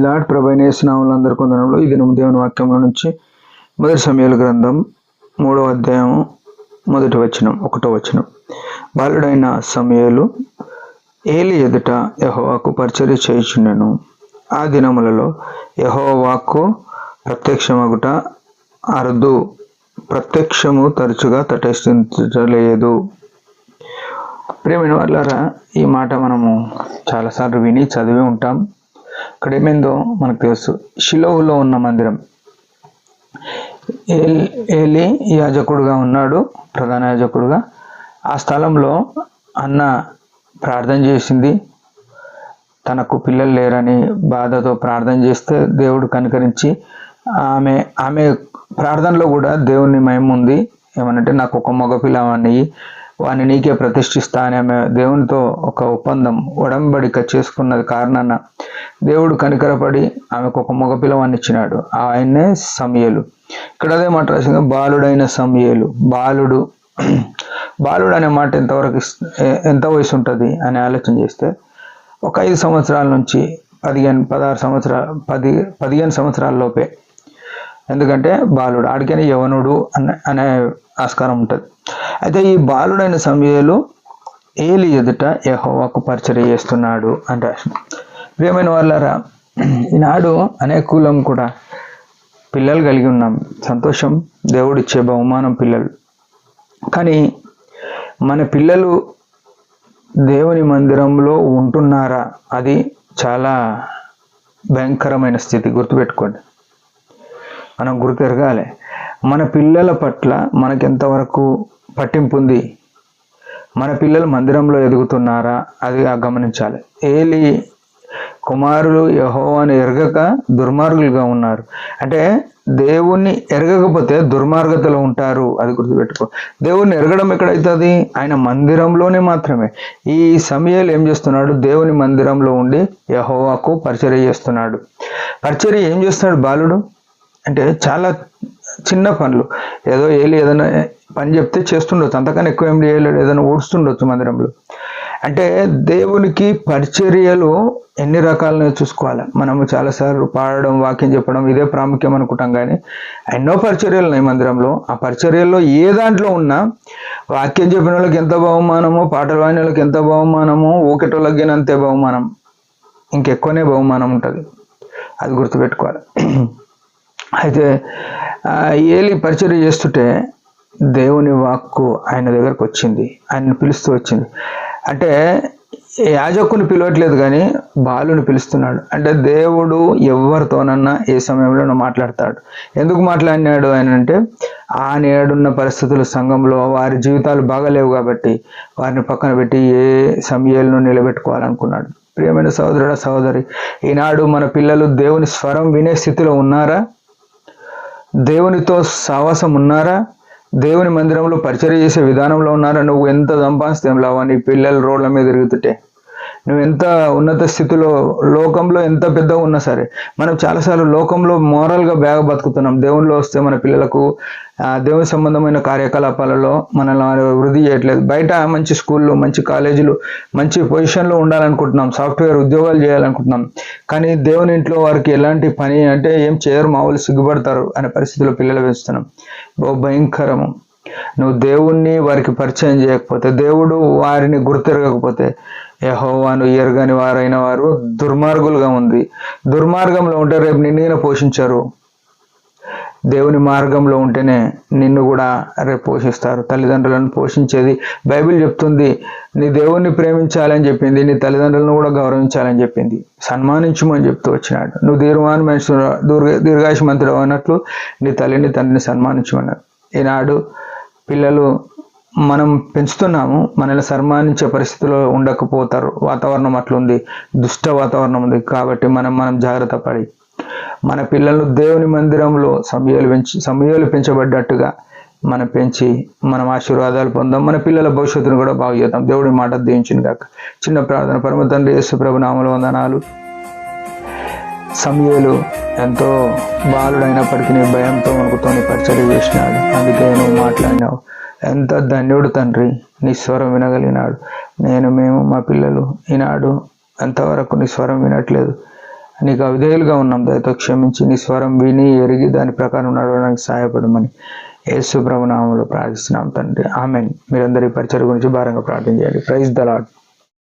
ప్రైజ్లాడ్ ప్రభైన స్నాములందరి కొందరంలో ఇది దేవుని వాక్యంలో నుంచి మొదటి సమూయేలు గ్రంథం 3వ అధ్యాయం 1వ వచనం. బాలుడైన సమూయేలు ఏలి ఎదుట యెహోవాకు పరిచర్య చేయుచుండెను. ఆ దినములలో యెహోవా వాక్కు ప్రత్యక్షమగుట అరుదు, ప్రత్యక్షము తరచుగా తటస్థించలేదు. ప్రియమైన వాళ్ళారా, ఈ మాట మనము చాలాసార్లు విని చదివి ఉంటాం. ఇక్కడ ఏమైందో మనకు తెలుసు. షిలోహులో ఉన్న మందిరం, ఏలి యాజకుడుగా ఉన్నాడు, ప్రధాన యాజకుడుగా. ఆ స్థలంలో అన్న ప్రార్థన చేసింది. తనకు పిల్లలు లేరని బాధతో ప్రార్థన చేస్తే దేవుడు కనికరించి ఆమె ప్రార్థనలో కూడా దేవుని మహిమ ఉంది. ఏమనంటే, నాకు ఒక మగ పిల్లవాడిని, వాడిని నీకే ప్రతిష్ఠిస్తా అని ఆమె దేవునితో ఒక ఒప్పందం, ఉడంబడిక చేసుకున్నది కారణాన దేవుడు కనికరపడి ఆమెకు ఒక మగ పిల్లవాడిని ఇచ్చినాడు. ఆయన్నే సమూయేలు. ఇక్కడ అదే మాట రాసింది, బాలుడైన సమూయేలు. బాలుడు అనే మాట ఎంత వయసు ఉంటుంది అని ఆలోచన చేస్తే ఒక 5 సంవత్సరాల నుంచి 15 సంవత్సరాల లోపే. ఎందుకంటే బాలుడు ఆడికైనా యవనుడు అనే ఆస్కారం ఉంటుంది. అయితే ఈ బాలుడైన సమూయేలు ఏలి ఎదుట యెహోవాకు పరిచర్య చేస్తున్నాడు అంటే. ప్రియమైన వాళ్ళారా, ఈనాడు అనేకులం కూడా పిల్లలు కలిగి ఉన్నాం. సంతోషం, దేవుడిచ్చే బహుమానం పిల్లలు. కానీ మన పిల్లలు దేవుని మందిరంలో ఉంటున్నారా? అది చాలా భయంకరమైన స్థితి. గుర్తుపెట్టుకోండి, మనం గుర్తెరగాలి. మన పిల్లల పట్ల మనకెంతవరకు పట్టింపు ఉంది, మన పిల్లలు మందిరంలో ఎదుగుతున్నారా, అది గమనించాలి. ఏలి కుమారులు యెహోవాను ఎరగక దుర్మార్గులుగా ఉన్నారు. అంటే దేవుణ్ణి ఎరగకపోతే దుర్మార్గతలో ఉంటారు, అది గుర్తుపెట్టుకో. దేవుణ్ణి ఎరగడం ఎక్కడైతుంది? ఆయన మందిరంలోనే మాత్రమే. ఈ సమూయేలు ఏం చేస్తున్నాడు? దేవుని మందిరంలో ఉండి యెహోవాకు పరిచర్య చేస్తున్నాడు. పరిచర్య ఏం చేస్తున్నాడు బాలుడు అంటే? చాలా చిన్న పనులు. ఏదో ఏలి ఏదైనా పని చెప్తే చేస్తుండొచ్చు, అంతకన్నా ఎక్కువ ఏం చేయలేడు. ఏదైనా ఊడుస్తుండొచ్చు మందిరంలో. అంటే దేవునికి పరిచర్యలు ఎన్ని రకాలను చూసుకోవాలి. మనము చాలాసార్లు పాడడం, వాక్యం చెప్పడం ఇదే ప్రాముఖ్యం అనుకుంటాం, కానీ ఎన్నో పరిచర్యలు ఉన్నాయి మందిరంలో. ఆ పరిచర్యల్లో ఏ దాంట్లో ఉన్నా వాక్యం చెప్పిన వాళ్ళకి ఎంత బహుమానమో, పాటలు పాడిన వాళ్ళకి ఎంత బహుమానమో, ఊకెటోళ్ళకి అంతే బహుమానం, ఇంకెక్కువనే బహుమానం ఉంటుంది. అది గుర్తుపెట్టుకోవాలి. అయితే ఏలి పరిచర్య చేస్తుంటే దేవుని వాక్కు ఆయన దగ్గరకు వచ్చింది, ఆయన్ని పిలుస్తూ వచ్చింది. అంటే యాజకుని పిలవట్లేదు, కానీ బాలుని పిలుస్తున్నాడు. అంటే దేవుడు ఎవరితోనన్నా ఏ సమయంలో మాట్లాడతాడు. ఎందుకు మాట్లాడినాడు ఆయన అంటే, ఆ నేడున్న పరిస్థితులు సంఘంలో వారి జీవితాలు బాగలేవు కాబట్టి వారిని పక్కన పెట్టి ఏ సమూయేలును నిలబెట్టుకోవాలనుకున్నాడు. ప్రియమైన సహోదరుడా, సహోదరి, ఈనాడు మన పిల్లలు దేవుని స్వరం వినే స్థితిలో ఉన్నారా? దేవునితో సావాసం ఉన్నారా? దేవుని మందిరంలో పరిచర్య చేసే విధానంలో ఉన్నారా? నువ్వు ఎంత సంపాదిస్తే ఏం లావా? నీ పిల్లలు రోడ్ల మీద తిరుగుతుంటే, నువ్వు ఎంత ఉన్నత స్థితిలో, లోకంలో ఎంత పెద్దగా ఉన్నా సరే, మనం చాలాసార్లు లోకంలో మోరల్గా బతుకుతున్నాం. దేవునిలో వస్తే మన పిల్లలకు దేవుని సంబంధమైన కార్యకలాపాలలో మనల్ని వృద్ధి చేయట్లేదు. బయట మంచి స్కూళ్ళు, మంచి కాలేజీలు, మంచి పొజిషన్లో ఉండాలనుకుంటున్నాం, సాఫ్ట్వేర్ ఉద్యోగాలు చేయాలనుకుంటున్నాం. కానీ దేవుని ఇంట్లో వారికి ఎలాంటి పని అంటే ఏం చేయరు, మామూలు సిగ్గుపడతారు అనే పరిస్థితిలో పిల్లలు పెంచుతున్నాం. భయంకరము. నువ్వు దేవుణ్ణి వారికి పరిచయం చేయకపోతే, దేవుడు వారిని గుర్తెరగకపోతే, యెహోవాను ఎరగని వారైన వారు దుర్మార్గులుగా ఉంది. దుర్మార్గంలో ఉంటే రేపు నిన్ను పోషించారు. దేవుని మార్గంలో ఉంటేనే నిన్ను కూడా రేపు పోషిస్తారు. తల్లిదండ్రులను పోషించేది బైబిల్ చెప్తుంది. నీ దేవుణ్ణి ప్రేమించాలని చెప్పింది, నీ తల్లిదండ్రులను కూడా గౌరవించాలని చెప్పింది, సన్మానించమని చెప్తూ వచ్చినాడు. నువ్వు దీర్ఘాయుష్మంతుడు అన్నట్లు నీ తల్లిని తండ్రిని సన్మానించమన్నాడు. ఈనాడు పిల్లలు మనం పెంచుతున్నాము, మనల్ని సన్మానించే పరిస్థితిలో ఉండకపోతారు. వాతావరణం అట్లుంది, దుష్ట వాతావరణం ఉంది. కాబట్టి మనం జాగ్రత్త పడి మన పిల్లలను దేవుని మందిరంలో సమూయేలు పెంచబడ్డట్టుగా మనం పెంచి మనం ఆశీర్వాదాలు పొందాం. మన పిల్లల భవిష్యత్తును కూడా బాగు చేద్దాం. దేవుడి మాట దీవించును గాక. చిన్న ప్రార్థన. పరమ తండ్రి యేసు ప్రభు నామములో వందనాలు. సమూయేలు ఎంతో బాలుడైనప్పటికీ భయంతో మనకుతోని పరిచర్య చేసినాడు. అందుకే నువ్వు మాట్లాడినావు. ఎంత ధన్యుడు తండ్రి, నీ స్వరం వినగలిగినాడు. మేము మా పిల్లలు ఈనాడు ఎంతవరకు నీ స్వరం వినట్లేదు. నీకు అవిధేయులుగా ఉన్నాం, దయతో క్షమించి నీ స్వరం విని ఎరిగి దాని ప్రకారం నడవడానికి సహాయపడమని యేసు ప్రభు నామములో ప్రార్థిస్తున్నాం తండ్రి, ఆమేన్. మీరందరి పరిచర్య గురించి భారంగా ప్రార్థన చేయండి. Praise the lord.